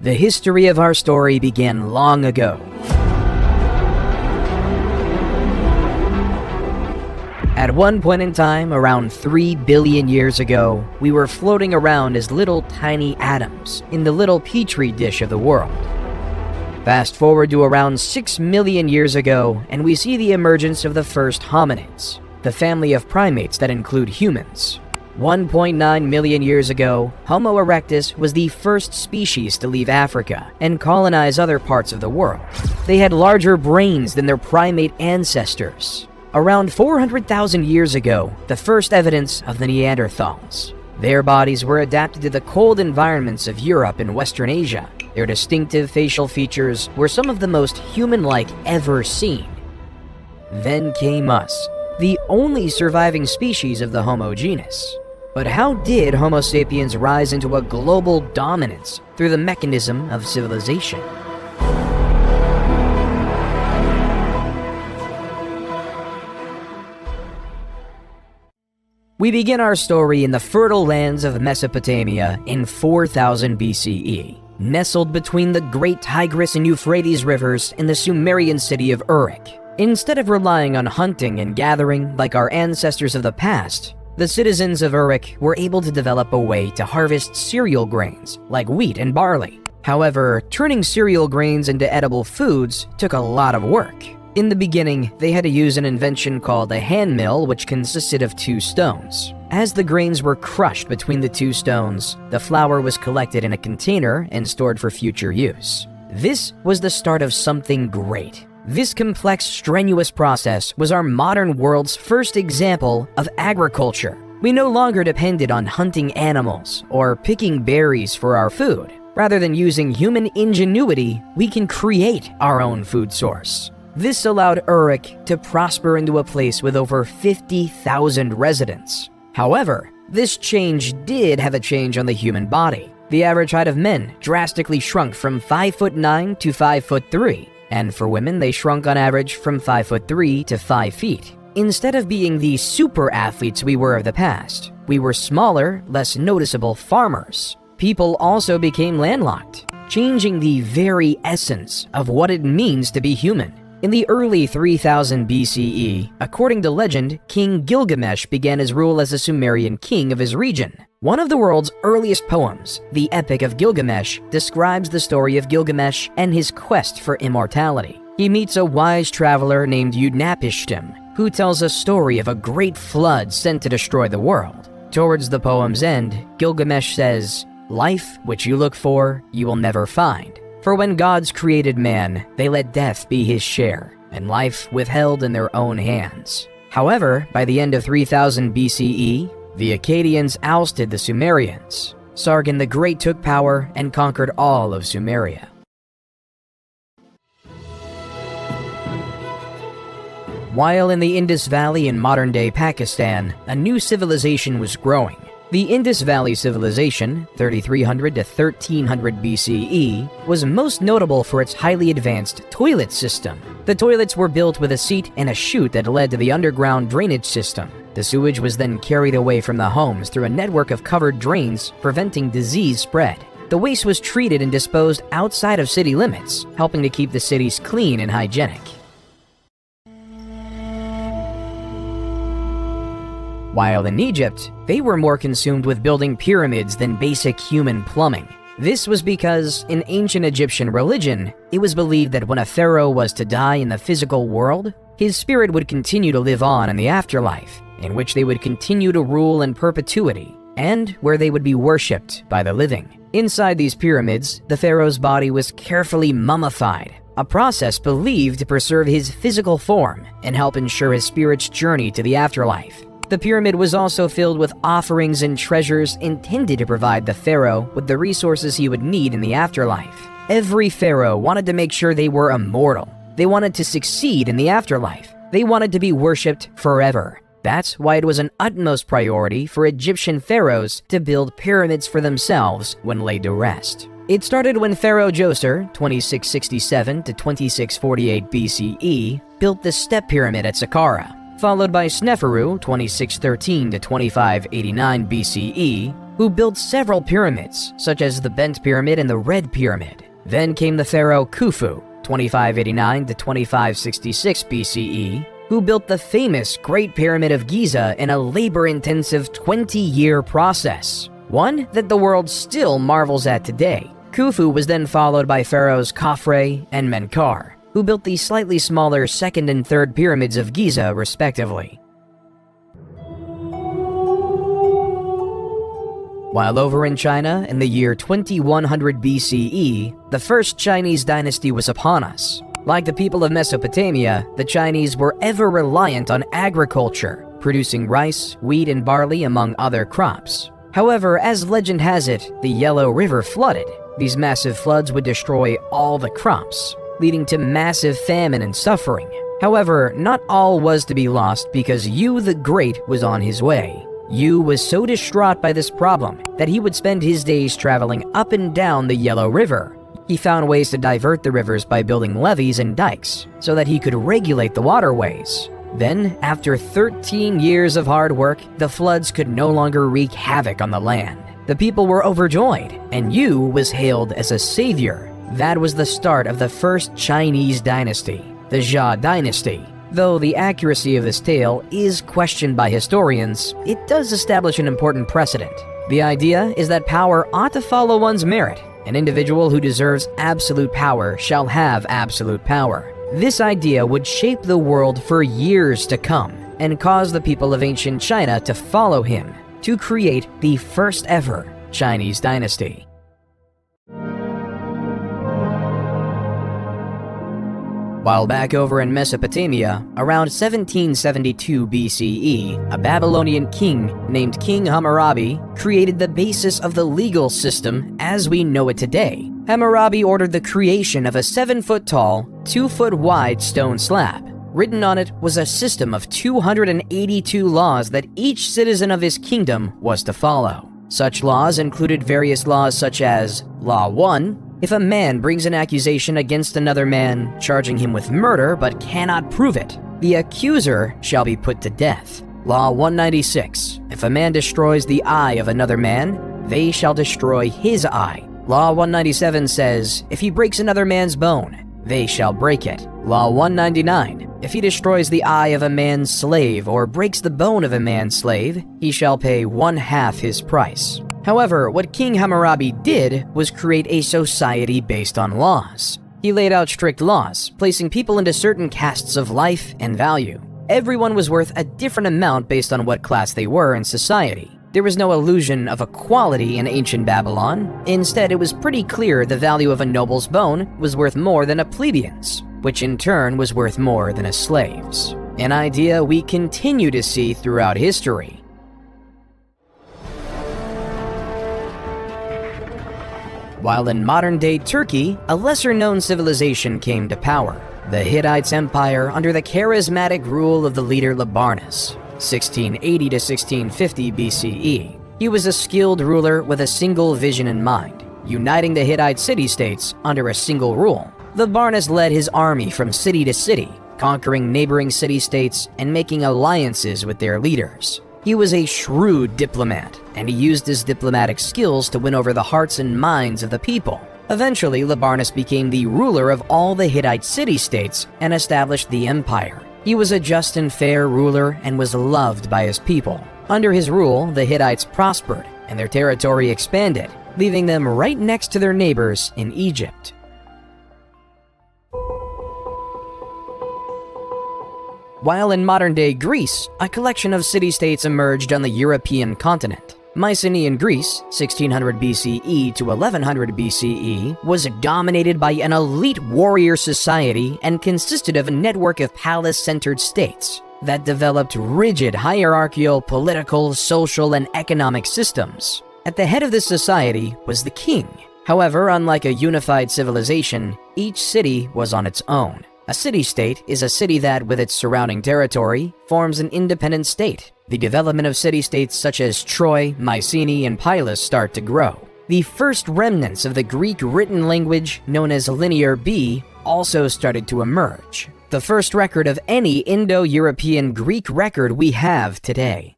The history of our story began long ago. At one point in time, around 3 billion years ago, we were floating around as little tiny atoms in the little petri dish of the world. Fast forward to around 6 million years ago, and we see the emergence of the first hominids, the family of primates that include humans. 1.9 million years ago, Homo erectus was the first species to leave Africa and colonize other parts of the world. They had larger brains than their primate ancestors. Around 400,000 years ago, the first evidence of the Neanderthals. Their bodies were adapted to the cold environments of Europe and Western Asia. Their distinctive facial features were some of the most human-like ever seen. Then came us, the only surviving species of the Homo genus. But how did Homo sapiens rise into a global dominance through the mechanism of civilization? We begin our story in the fertile lands of Mesopotamia in 4000 BCE, nestled between the great Tigris and Euphrates rivers in the Sumerian city of Uruk. Instead of relying on hunting and gathering like our ancestors of the past, the citizens of Uruk were able to develop a way to harvest cereal grains like wheat and barley. However, turning cereal grains into edible foods took a lot of work. In the beginning, they had to use an invention called a hand mill, which consisted of 2 stones. As the grains were crushed between the 2 stones, the flour was collected in a container and stored for future use. This was the start of something great. This complex, strenuous process was our modern world's first example of agriculture. We no longer depended on hunting animals or picking berries for our food. Rather than using human ingenuity, we can create our own food source. This allowed Uruk to prosper into a place with over 50,000 residents. However, this change did have a change on the human body. The average height of men drastically shrunk from 5'9" to 5'3", and for women they shrunk on average from 5'3" to 5 feet. Instead of being the super athletes we were of the past, we were smaller, less noticeable farmers. People also became landlocked, changing the very essence of what it means to be human. In the early 3000 BCE, according to legend, King Gilgamesh began his rule as a Sumerian king of his region. One of the world's earliest poems, the Epic of Gilgamesh, describes the story of Gilgamesh and his quest for immortality. He meets a wise traveler named Utnapishtim, who tells a story of a great flood sent to destroy the world. Towards the poem's end, Gilgamesh says, "Life which you look for, you will never find. For when gods created man, they let death be his share, and life withheld in their own hands." However, by the end of 3000 BCE, the Akkadians ousted the Sumerians. Sargon the Great took power and conquered all of Sumeria. While in the Indus Valley in modern-day Pakistan, a new civilization was growing. The Indus Valley Civilization, 3300 to 1300 BCE, was most notable for its highly advanced toilet system. The toilets were built with a seat and a chute that led to the underground drainage system. The sewage was then carried away from the homes through a network of covered drains, preventing disease spread. The waste was treated and disposed outside of city limits, helping to keep the cities clean and hygienic. While in Egypt, they were more consumed with building pyramids than basic human plumbing. This was because, in ancient Egyptian religion, it was believed that when a pharaoh was to die in the physical world, his spirit would continue to live on in the afterlife, in which they would continue to rule in perpetuity, and where they would be worshipped by the living. Inside these pyramids, the pharaoh's body was carefully mummified, a process believed to preserve his physical form and help ensure his spirit's journey to the afterlife. The pyramid was also filled with offerings and treasures intended to provide the pharaoh with the resources he would need in the afterlife. Every pharaoh wanted to make sure they were immortal. They wanted to succeed in the afterlife. They wanted to be worshipped forever. That's why it was an utmost priority for Egyptian pharaohs to build pyramids for themselves when laid to rest. It started when Pharaoh Djoser, 2667 to 2648 BCE, built the Step Pyramid at Saqqara, followed by Sneferu, 2613 to 2589 BCE, who built several pyramids, such as the Bent Pyramid and the Red Pyramid. Then came the pharaoh Khufu, 2589 to 2566 BCE, who built the famous Great Pyramid of Giza in a labor-intensive 20-year process, one that the world still marvels at today. Khufu was then followed by pharaohs Khafre and Menkaure, who built the slightly smaller second and third pyramids of Giza, respectively. While over in China in the year 2100 BCE, the first Chinese dynasty was upon us. Like the people of Mesopotamia, the Chinese were ever reliant on agriculture, producing rice, wheat, and barley among other crops. However, as legend has it, the Yellow River flooded. These massive floods would destroy all the crops, leading to massive famine and suffering. However, not all was to be lost because Yu the Great was on his way. Yu was so distraught by this problem that he would spend his days traveling up and down the Yellow River. He found ways to divert the rivers by building levees and dikes so that he could regulate the waterways. Then, after 13 years of hard work, the floods could no longer wreak havoc on the land. The people were overjoyed, and Yu was hailed as a savior. That was the start of the first Chinese dynasty, the Jia dynasty. Though the accuracy of this tale is questioned by historians, it does establish an important precedent. The idea is that power ought to follow one's merit. An individual who deserves absolute power shall have absolute power. This idea would shape the world for years to come and cause the people of ancient China to follow him to create the first ever Chinese dynasty. While back over in Mesopotamia, around 1772 BCE, a Babylonian king named King Hammurabi created the basis of the legal system as we know it today. Hammurabi ordered the creation of a 7-foot-tall, 2-foot-wide stone slab. Written on it was a system of 282 laws that each citizen of his kingdom was to follow. Such laws included various laws such as Law 1, if a man brings an accusation against another man, charging him with murder but cannot prove it, the accuser shall be put to death. Law 196, if a man destroys the eye of another man, they shall destroy his eye. Law 197 says, if he breaks another man's bone, they shall break it. Law 199, if he destroys the eye of a man's slave or breaks the bone of a man's slave, he shall pay 1/2 his price. However, what King Hammurabi did was create a society based on laws. He laid out strict laws, placing people into certain castes of life and value. Everyone was worth a different amount based on what class they were in society. There was no illusion of equality in ancient Babylon. Instead, it was pretty clear the value of a noble's bone was worth more than a plebeian's, which in turn was worth more than a slave's. An idea we continue to see throughout history. While in modern-day Turkey, a lesser-known civilization came to power, the Hittites Empire under the charismatic rule of the leader Labarnus, 1680 to 1650 BCE. He was a skilled ruler with a single vision in mind, uniting the Hittite city-states under a single rule. Labarnus led his army from city to city, conquering neighboring city-states and making alliances with their leaders. He was a shrewd diplomat, and he used his diplomatic skills to win over the hearts and minds of the people. Eventually, Labarnus became the ruler of all the Hittite city-states and established the empire. He was a just and fair ruler and was loved by his people. Under his rule, the Hittites prospered, and their territory expanded, leaving them right next to their neighbors in Egypt. While in modern-day Greece, a collection of city-states emerged on the European continent. Mycenaean Greece, 1600 BCE to 1100 BCE, was dominated by an elite warrior society and consisted of a network of palace-centered states that developed rigid hierarchical, political, social, and economic systems. At the head of this society was the king. However, unlike a unified civilization, each city was on its own. A city-state is a city that, with its surrounding territory, forms an independent state. The development of city-states such as Troy, Mycenae, and Pylos start to grow. The first remnants of the Greek written language, known as Linear B, also started to emerge. The first record of any Indo-European Greek record we have today.